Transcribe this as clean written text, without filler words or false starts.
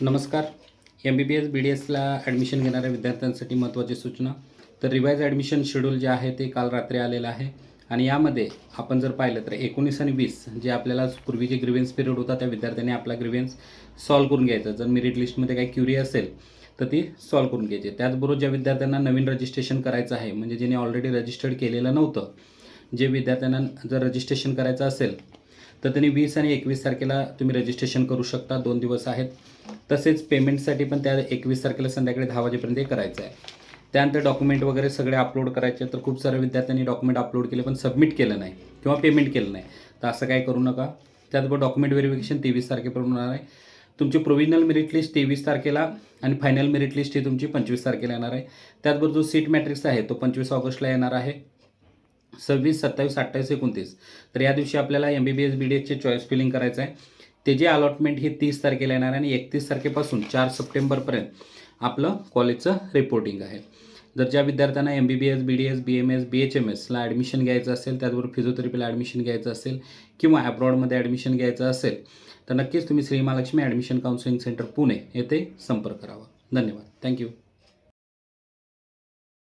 नमस्कार. MBBS BDSला admission घेणाऱ्या विद्यार्थ्यांसाठी महत्त्वाची सूचना. तर रिवाइज ॲडमिशन शेड्यूल जे आहे ते काल रात्री आलेलं आहे आणि यामध्ये आपण जर पाहिलं तर 19 आणि 20 जे आपल्याला पूर्वी जे ग्रीव्हन्स पिरियड होता त्या विद्यार्थ्यांनी आपला ग्रीव्हन्स सॉल्व्ह करून घ्यायचा. जर मेरिट लिस्टमध्ये काही क्युरी असेल तर ती सॉल्व्ह करून घ्यायची. त्याचबरोबर ज्या विद्यार्थ्यांना नवीन रजिस्ट्रेशन करायचं आहे, म्हणजे ज्यांनी ऑलरेडी रजिस्टर्ड केलेलं नव्हतं, जे विद्यार्थ्यांना जर रजिस्ट्रेशन करायचं असेल तर त्यांनी 20 आणि 21 तारखेला तुम्ही रजिस्ट्रेशन करू शकता. 2 दिवस आहेत. तसेच पेमेंटसाठी पण त्या 21 तारखेला संध्याकाळी 10 वाजेपर्यंत हे करायचं आहे. त्यानंतर डॉक्युमेंट वगैरे सगळे अपलोड करायचे. तर खूप साऱ्या विद्यार्थ्यांनी डॉक्युमेंट अपलोड केले पण सबमिट केलं नाही किंवा पेमेंट केलं नाही. तर असं काय करू नका. त्याचबरोबर डॉक्युमेंट व्हेरिफिकेशन 23 तारखेपर्यंत होणार आहे. तुमची प्रोव्हिजनल मेरिट लिस्ट 23 तारखेला आणि फायनल मेरिट लिस्ट ही तुमची 25 तारखेला येणार आहे. त्याचबरोबर जो सीट मॅट्रिक्स आहे तो 25 ऑगस्टला येणार आहे. 26, 27, 28, 29 तर या दिवशी आपल्याला MBBS BDSचे चॉईस फिलिंग करायचं आहे. त्याची अलॉटमेंट ही 30 तारखेला येणार आहे आणि 31 तारखेपासून 4 सप्टेंबरपर्यंत आपलं कॉलेजचं रिपोर्टिंग आहे. जर ज्या विद्यार्थ्यांना MBBS BDS BMS BHMSला ॲडमिशन घ्यायचं असेल, त्याचबरोबर फिजिओथेरपीला ॲडमिशन घ्यायचं असेल किंवा ॲब्रॉडमध्ये ॲडमिशन घ्यायचं असेल तर नक्कीच तुम्ही Shri Mahalakshmi admission counselling centre Pune येथे संपर्क करावा. धन्यवाद. थँक्यू.